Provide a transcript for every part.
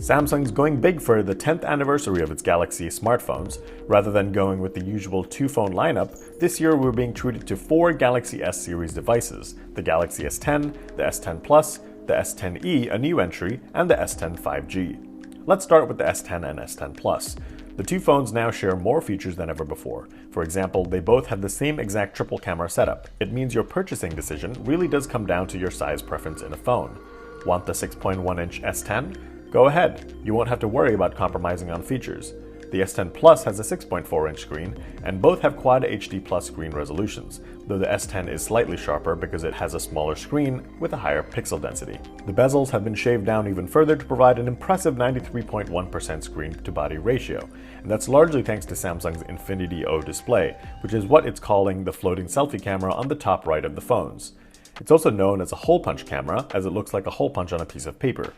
Samsung's going big for the 10th anniversary of its Galaxy smartphones. Rather than going with the usual two-phone lineup, this year we're being treated to 4 Galaxy S series devices: the Galaxy S10, the S10 Plus, the S10e, a new entry, and the S10 5G. Let's start with the S10 and S10 Plus. The two phones now share more features than ever before. For example, they both have the same exact triple camera setup. It means your purchasing decision really does come down to your size preference in a phone. Want the 6.1-inch S10? Go ahead, you won't have to worry about compromising on features. The S10 Plus has a 6.4-inch screen, and both have Quad HD Plus screen resolutions, though the S10 is slightly sharper because it has a smaller screen with a higher pixel density. The bezels have been shaved down even further to provide an impressive 93.1% screen-to-body ratio, and that's largely thanks to Samsung's Infinity O display, which is what it's calling the floating selfie camera on the top right of the phones. It's also known as a hole punch camera, as it looks like a hole punch on a piece of paper.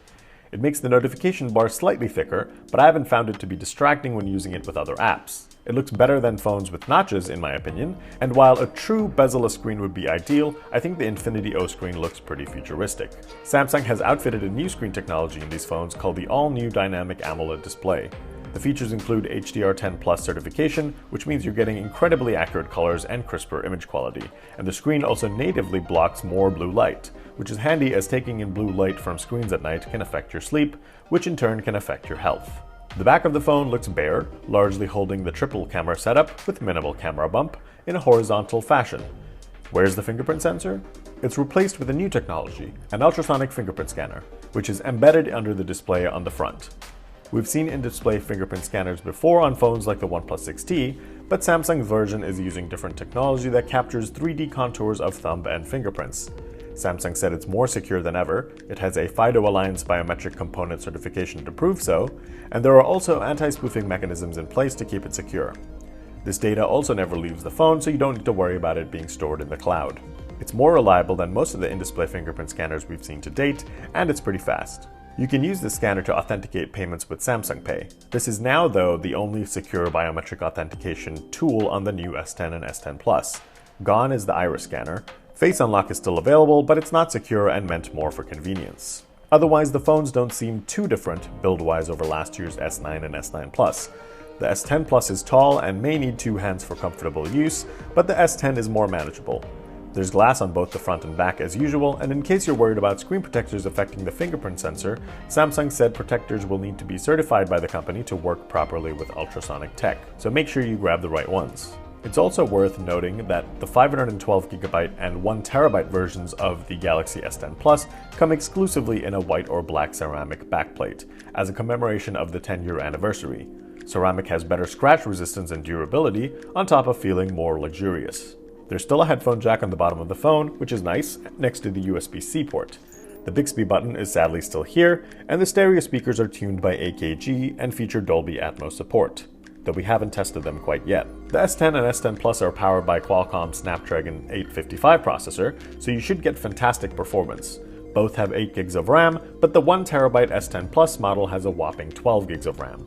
It makes the notification bar slightly thicker, but I haven't found it to be distracting when using it with other apps. It looks better than phones with notches, in my opinion, and while a true bezel-less screen would be ideal, I think the Infinity O screen looks pretty futuristic. Samsung has outfitted a new screen technology in these phones called the all-new Dynamic AMOLED display. The features include HDR10 Plus certification, which means you're getting incredibly accurate colors and crisper image quality, and the screen also natively blocks more blue light, which is handy as taking in blue light from screens at night can affect your sleep, which in turn can affect your health. The back of the phone looks bare, largely holding the triple camera setup with minimal camera bump in a horizontal fashion. Where's the fingerprint sensor? It's replaced with a new technology, an ultrasonic fingerprint scanner, which is embedded under the display on the front. We've seen in-display fingerprint scanners before on phones like the OnePlus 6T, but Samsung's version is using different technology that captures 3D contours of thumb and fingerprints. Samsung said it's more secure than ever, it has a FIDO Alliance biometric component certification to prove so, and there are also anti-spoofing mechanisms in place to keep it secure. This data also never leaves the phone, so you don't need to worry about it being stored in the cloud. It's more reliable than most of the in-display fingerprint scanners we've seen to date, and it's pretty fast. You can use this scanner to authenticate payments with Samsung Pay. This is now, though, the only secure biometric authentication tool on the new S10 and S10 Plus. Gone is the iris scanner. Face Unlock is still available, but it's not secure and meant more for convenience. Otherwise, the phones don't seem too different build-wise over last year's S9 and S9 Plus. The S10 Plus is tall and may need two hands for comfortable use, but the S10 is more manageable. There's glass on both the front and back as usual, and in case you're worried about screen protectors affecting the fingerprint sensor, Samsung said protectors will need to be certified by the company to work properly with ultrasonic tech, so make sure you grab the right ones. It's also worth noting that the 512GB and 1TB versions of the Galaxy S10 Plus come exclusively in a white or black ceramic backplate, as a commemoration of the 10-year anniversary. Ceramic has better scratch resistance and durability, on top of feeling more luxurious. There's still a headphone jack on the bottom of the phone, which is nice, next to the USB-C port. The Bixby button is sadly still here, and the stereo speakers are tuned by AKG and feature Dolby Atmos support, though we haven't tested them quite yet. The S10 and S10 Plus are powered by Qualcomm's Snapdragon 855 processor, so you should get fantastic performance. Both have 8 GB of RAM, but the 1TB S10 Plus model has a whopping 12 GB of RAM.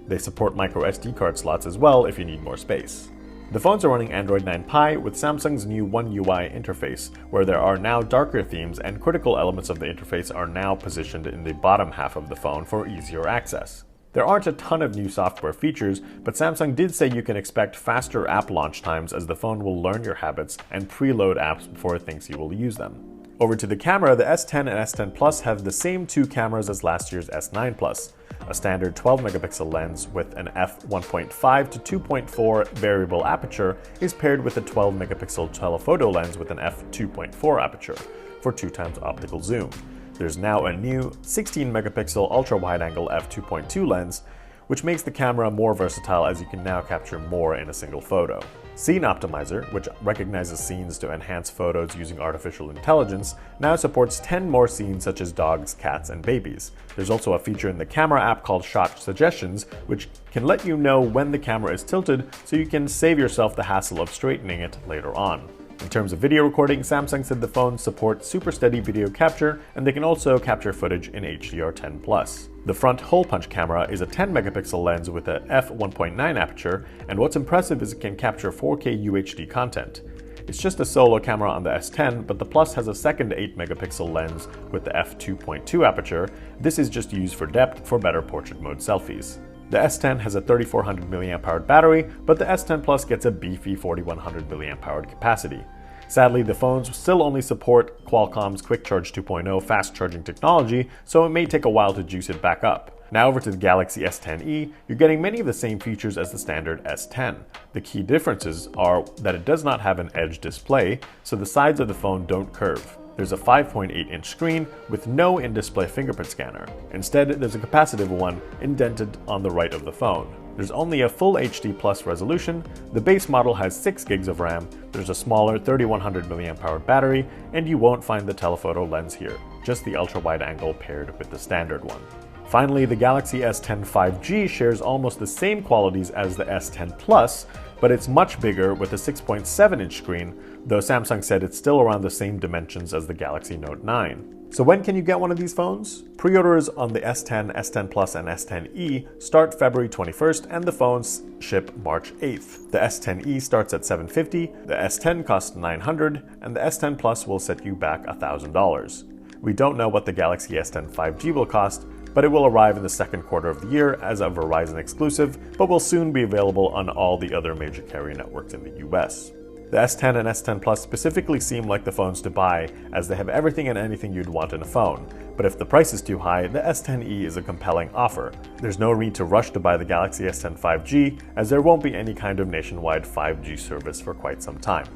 They support micro SD card slots as well if you need more space. The phones are running Android 9 Pie with Samsung's new One UI interface, where there are now darker themes and critical elements of the interface are now positioned in the bottom half of the phone for easier access. There aren't a ton of new software features, but Samsung did say you can expect faster app launch times as the phone will learn your habits and preload apps before it thinks you will use them. Over to the camera, the S10 and S10 Plus have the same two cameras as last year's S9 Plus. A standard 12-megapixel lens with an f1.5 to 2.4 variable aperture is paired with a 12-megapixel telephoto lens with an f2.4 aperture for 2x optical zoom. There's now a new 16-megapixel ultra-wide-angle f2.2 lens, which makes the camera more versatile as you can now capture more in a single photo. Scene Optimizer, which recognizes scenes to enhance photos using artificial intelligence, now supports 10 more scenes such as dogs, cats, and babies. There's also a feature in the camera app called Shot Suggestions, which can let you know when the camera is tilted so you can save yourself the hassle of straightening it later on. In terms of video recording, Samsung said the phones support super steady video capture, and they can also capture footage in HDR10+. The front hole punch camera is a 10-megapixel lens with a f1.9 aperture, and what's impressive is it can capture 4K UHD content. It's just a solo camera on the S10, but the Plus has a second 8-megapixel lens with the f2.2 aperture. This is just used for depth for better portrait mode selfies. The S10 has a 3400 mAh battery, but the S10 Plus gets a beefy 4100 mAh capacity. Sadly, the phones still only support Qualcomm's Quick Charge 2.0 fast charging technology, so it may take a while to juice it back up. Now over to the Galaxy S10e, you're getting many of the same features as the standard S10. The key differences are that it does not have an edge display, so the sides of the phone don't curve. There's a 5.8-inch screen with no in-display fingerprint scanner. Instead, there's a capacitive one indented on the right of the phone. There's only a full HD Plus resolution, the base model has 6 gigs of RAM, there's a smaller 3100 mAh battery, and you won't find the telephoto lens here, just the ultra-wide angle paired with the standard one. Finally, the Galaxy S10 5G shares almost the same qualities as the S10 Plus, but it's much bigger with a 6.7-inch screen, though Samsung said it's still around the same dimensions as the Galaxy Note 9. So when can you get one of these phones? Pre-orders on the S10, S10 Plus, and S10e start February 21st, and the phones ship March 8th. The S10e starts at $750, the S10 costs $900, and the S10 Plus will set you back $1,000. We don't know what the Galaxy S10 5G will cost, but it will arrive in the second quarter of the year as a Verizon exclusive, but will soon be available on all the other major carrier networks in the US. The S10 and S10 Plus specifically seem like the phones to buy, as they have everything and anything you'd want in a phone. But if the price is too high, the S10e is a compelling offer. There's no need to rush to buy the Galaxy S10 5G, as there won't be any kind of nationwide 5G service for quite some time.